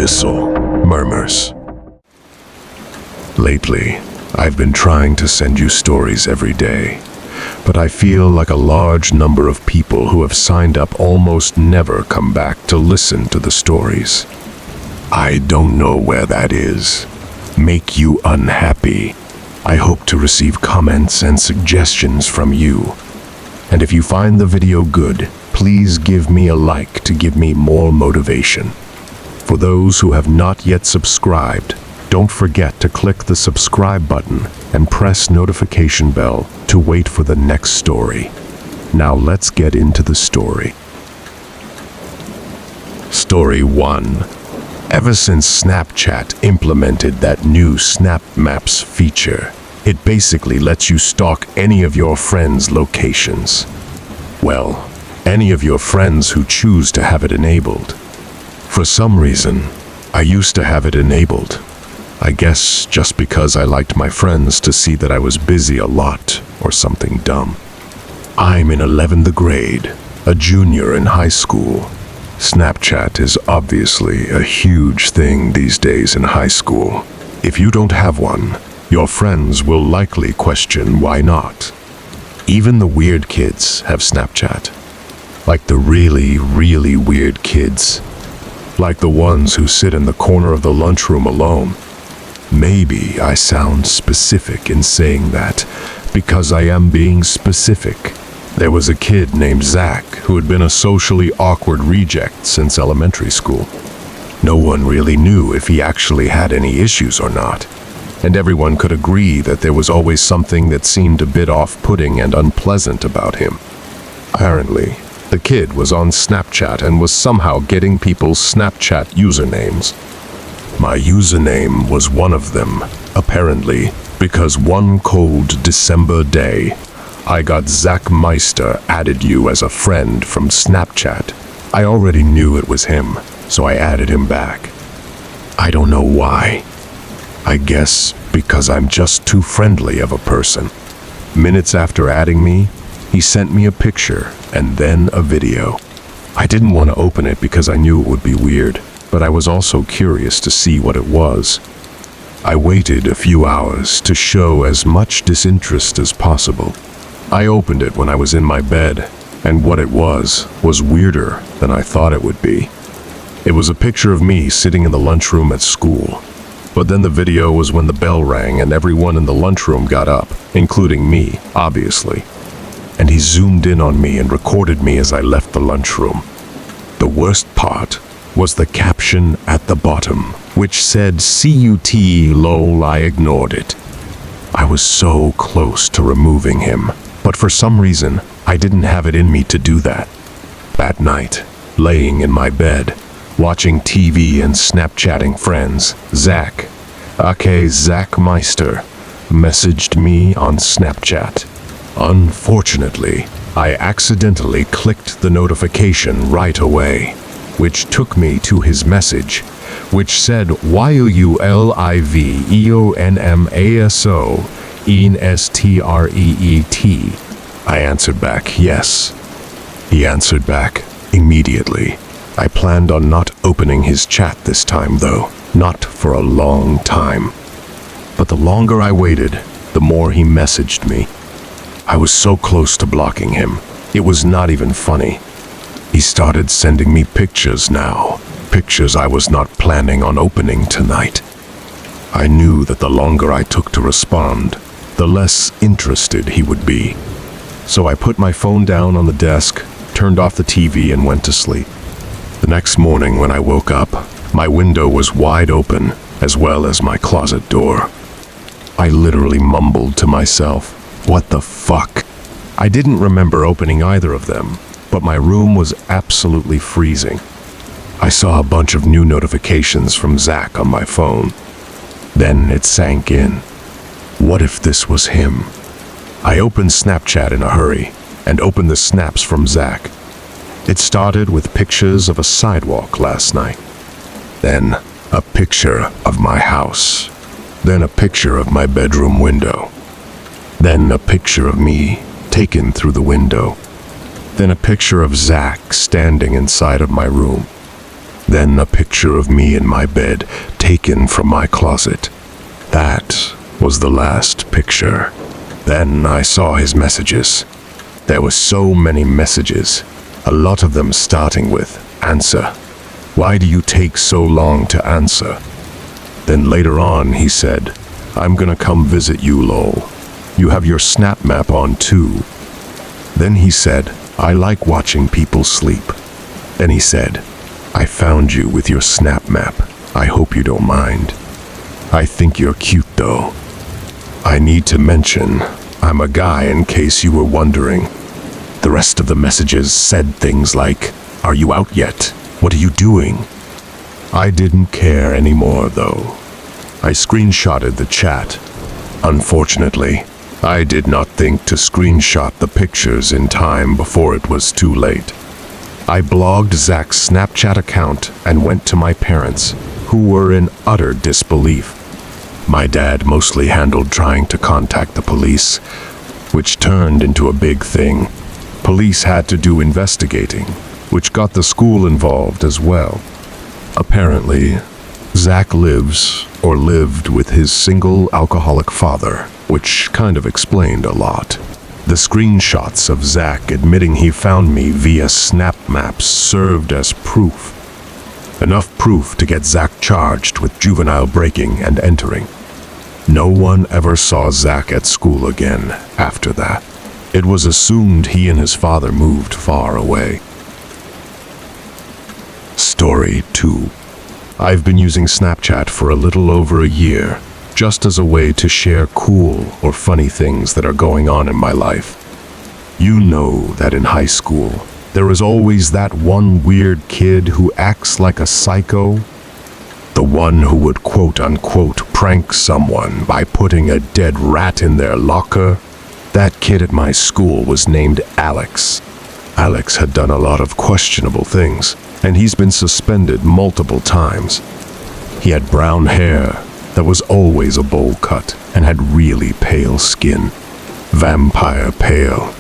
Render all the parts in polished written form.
Abyssal Murmurs. Lately, I've been trying to send you stories every day, but I feel like a large number of people who have signed up almost never come back to listen to the stories. I don't know where that is. Make you unhappy. I hope to receive comments and suggestions from you. And if you find the video good, please give me a like to give me more motivation. For those who have not yet subscribed, don't forget to click the subscribe button and press notification bell to wait for the next story. Now let's get into the story. Story 1. Ever since Snapchat implemented that new Snap Maps feature, it basically lets you stalk any of your friends' locations. Well, any of your friends who choose to have it enabled. For some reason, I used to have it enabled. I guess just because I liked my friends to see that I was busy a lot or something dumb. I'm in 11th grade, a junior in high school. Snapchat is obviously a huge thing these days in high school. If you don't have one, your friends will likely question why not. Even the weird kids have Snapchat. Like the really, really weird kids. Like the ones who sit in the corner of the lunchroom alone. Maybe I sound specific in saying that, because I am being specific. There was a kid named Zach who had been a socially awkward reject since elementary school. No one really knew if he actually had any issues or not, and everyone could agree that there was always something that seemed a bit off-putting and unpleasant about him. Apparently, the kid was on Snapchat and was somehow getting people's Snapchat usernames. My username was one of them, apparently, because one cold December day, I got Zach Meister added you as a friend from Snapchat. I already knew it was him, so I added him back. I don't know why. I guess because I'm just too friendly of a person. Minutes after adding me, he sent me a picture and then a video. I didn't want to open it because I knew it would be weird, but I was also curious to see what it was. I waited a few hours to show as much disinterest as possible. I opened it when I was in my bed, and what it was weirder than I thought it would be. It was a picture of me sitting in the lunchroom at school. But then the video was when the bell rang and everyone in the lunchroom got up, including me, obviously. And he zoomed in on me and recorded me as I left the lunchroom. The worst part was the caption at the bottom, which said, "CUT, lol, I ignored it." I was so close to removing him, but for some reason, I didn't have it in me to do that. That night, laying in my bed, watching TV and Snapchatting friends, Zach, aka Zach Meister, messaged me on Snapchat. Unfortunately, I accidentally clicked the notification right away, which took me to his message, which said YULIVEONMASO I answered back yes. He answered back immediately. I planned on not opening his chat this time though, not for a long time. But the longer I waited, the more he messaged me. I was so close to blocking him, it was not even funny. He started sending me pictures now, pictures I was not planning on opening tonight. I knew that the longer I took to respond, the less interested he would be. So I put my phone down on the desk, turned off the TV and went to sleep. The next morning when I woke up, my window was wide open, as well as my closet door. I literally mumbled to myself, "What the fuck?" I didn't remember opening either of them, but my room was absolutely freezing. I saw a bunch of new notifications from Zach on my phone. Then it sank in. What if this was him? I opened Snapchat in a hurry and opened the snaps from Zach. It started with pictures of a sidewalk last night. Then a picture of my house. Then a picture of my bedroom window. Then a picture of me taken through the window. Then a picture of Zach standing inside of my room. Then a picture of me in my bed, taken from my closet. That was the last picture. Then I saw his messages. There were so many messages, a lot of them starting with, "Answer. Why do you take so long to answer?" Then later on he said, "I'm gonna come visit you, lol. You have your snap map on too." Then he said, "I like watching people sleep." Then he said, "I found you with your snap map. I hope you don't mind. I think you're cute though." I need to mention, I'm a guy in case you were wondering. The rest of the messages said things like, "Are you out yet? What are you doing?" I didn't care anymore though. I screenshotted the chat. Unfortunately, I did not think to screenshot the pictures in time before it was too late. I blogged Zach's Snapchat account and went to my parents, who were in utter disbelief. My dad mostly handled trying to contact the police, which turned into a big thing. Police had to do investigating, which got the school involved as well. Apparently, Zach lived with his single alcoholic father, which kind of explained a lot. The screenshots of Zach admitting he found me via snap maps served as proof. Enough proof to get Zach charged with juvenile breaking and entering. No one ever saw Zach at school again after that. It was assumed he and his father moved far away. Story 2. I've been using Snapchat for a little over a year, just as a way to share cool or funny things that are going on in my life. You know that in high school, there is always that one weird kid who acts like a psycho. The one who would quote-unquote prank someone by putting a dead rat in their locker. That kid at my school was named Alex. Alex had done a lot of questionable things, and he's been suspended multiple times. He had brown hair that was always a bowl cut and had really pale skin. Vampire pale.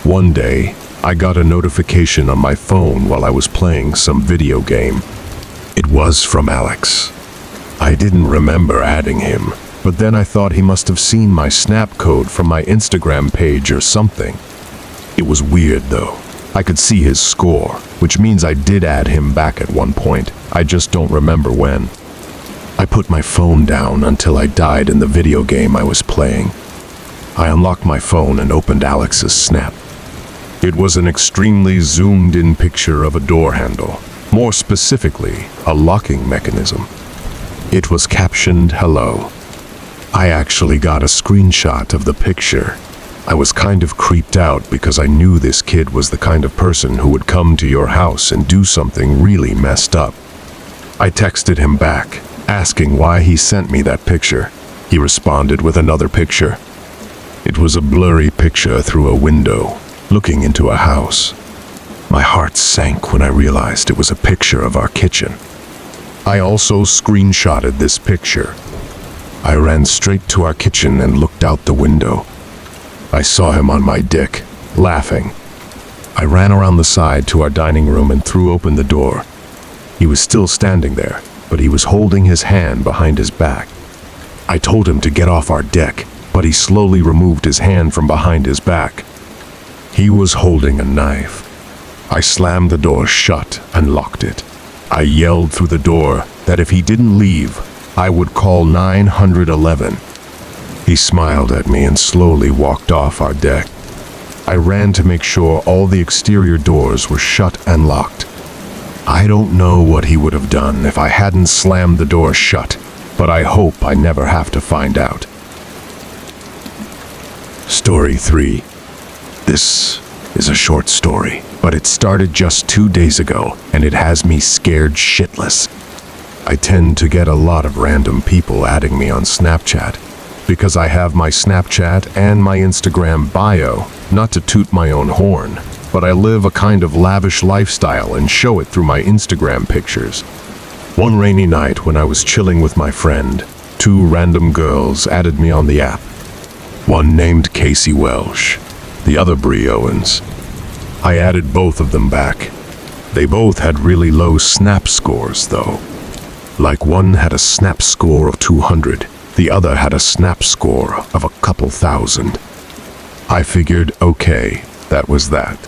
One day, I got a notification on my phone while I was playing some video game. It was from Alex. I didn't remember adding him, but then I thought he must have seen my snap code from my Instagram page or something. It was weird though. I could see his score, which means I did add him back at one point. I just don't remember when. I put my phone down until I died in the video game I was playing. I unlocked my phone and opened Alex's snap. It was an extremely zoomed-in picture of a door handle, more specifically, a locking mechanism. It was captioned, "Hello." I actually got a screenshot of the picture. I was kind of creeped out because I knew this kid was the kind of person who would come to your house and do something really messed up. I texted him back, asking why he sent me that picture. He responded with another picture. It was a blurry picture through a window, looking into a house. My heart sank when I realized it was a picture of our kitchen. I also screenshotted this picture. I ran straight to our kitchen and looked out the window. I saw him on my deck, laughing. I ran around the side to our dining room and threw open the door. He was still standing there, but he was holding his hand behind his back. I told him to get off our deck, but he slowly removed his hand from behind his back. He was holding a knife. I slammed the door shut and locked it. I yelled through the door that if he didn't leave, I would call 911. He smiled at me and slowly walked off our deck. I ran to make sure all the exterior doors were shut and locked. I don't know what he would have done if I hadn't slammed the door shut, but I hope I never have to find out. Story 3. This is a short story, but it started just 2 days ago, and it has me scared shitless. I tend to get a lot of random people adding me on Snapchat, because I have my Snapchat and my Instagram bio, not to toot my own horn, but I live a kind of lavish lifestyle and show it through my Instagram pictures. One rainy night when I was chilling with my friend, 2 random girls added me on the app. One named Casey Welsh, the other Bree Owens. I added both of them back. They both had really low snap scores, though. Like one had a snap score of 200, the other had a snap score of a couple thousand. I figured, okay, that was that.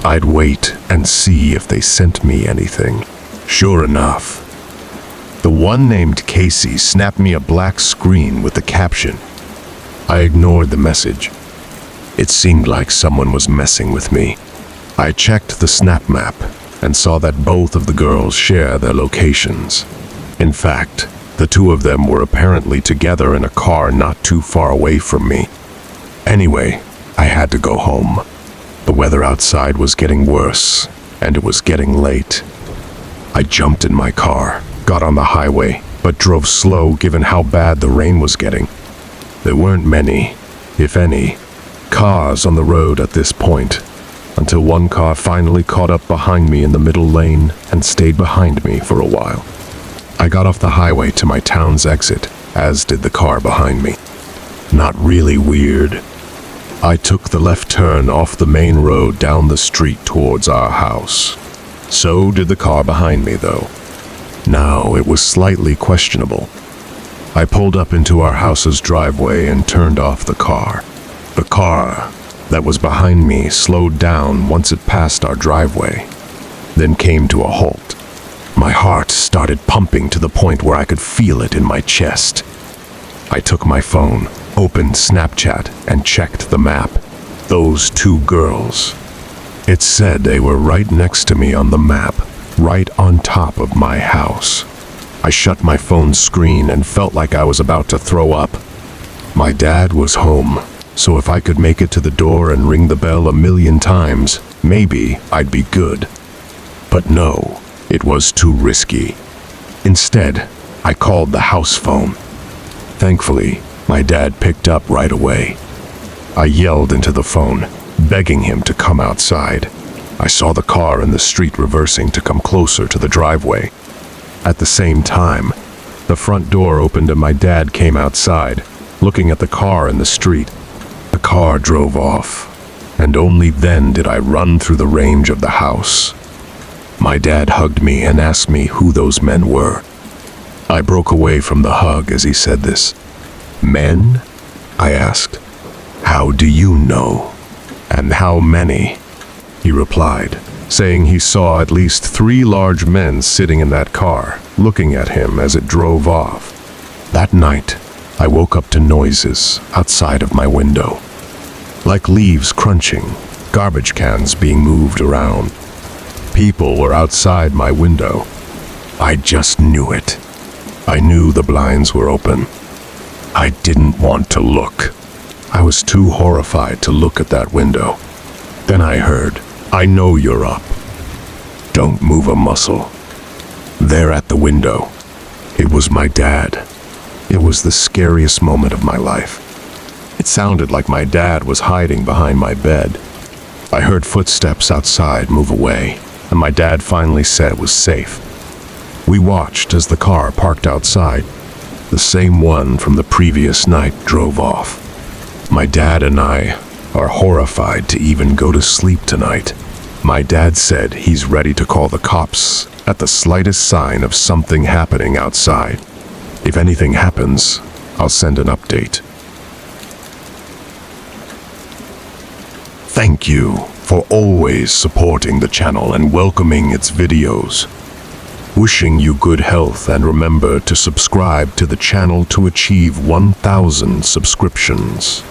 I'd wait and see if they sent me anything. Sure enough, the one named Casey snapped me a black screen with the caption. I ignored the message. It seemed like someone was messing with me. I checked the snap map and saw that both of the girls share their locations. In fact, the two of them were apparently together in a car not too far away from me. Anyway, I had to go home. The weather outside was getting worse, and it was getting late. I jumped in my car, got on the highway, but drove slow given how bad the rain was getting. There weren't many, if any, cars on the road at this point, until one car finally caught up behind me in the middle lane and stayed behind me for a while. I got off the highway to my town's exit, as did the car behind me. Not really weird. I took the left turn off the main road down the street towards our house. So did the car behind me, though. Now it was slightly questionable. I pulled up into our house's driveway and turned off the car. The car that was behind me slowed down once it passed our driveway, then came to a halt. My heart started pumping to the point where I could feel it in my chest. I took my phone, opened Snapchat, and checked the map. Those two girls. It said they were right next to me on the map, right on top of my house. I shut my phone screen and felt like I was about to throw up. My dad was home, so if I could make it to the door and ring the bell 1,000,000 times, maybe I'd be good. But no, it was too risky. Instead, I called the house phone. Thankfully, my dad picked up right away. I yelled into the phone, begging him to come outside. I saw the car in the street reversing to come closer to the driveway. At the same time, the front door opened and my dad came outside, looking at the car in the street. The car drove off, and only then did I run through the range of the house. My dad hugged me and asked me who those men were. I broke away from the hug as he said this. Men? I asked. How do you know? And how many? He replied, saying he saw at least 3 large men sitting in that car, looking at him as it drove off. That night, I woke up to noises outside of my window. Like leaves crunching, garbage cans being moved around. People were outside my window. I just knew it. I knew the blinds were open. I didn't want to look. I was too horrified to look at that window. Then I heard, "I know you're up. Don't move a muscle." There at the window, it was my dad. It was the scariest moment of my life. It sounded like my dad was hiding behind my bed. I heard footsteps outside move away, and my dad finally said it was safe. We watched as the car parked outside. The same one from the previous night drove off. My dad and I are horrified to even go to sleep tonight. My dad said he's ready to call the cops at the slightest sign of something happening outside. If anything happens, I'll send an update. Thank you for always supporting the channel and welcoming its videos. Wishing you good health, and remember to subscribe to the channel to achieve 1,000 subscriptions.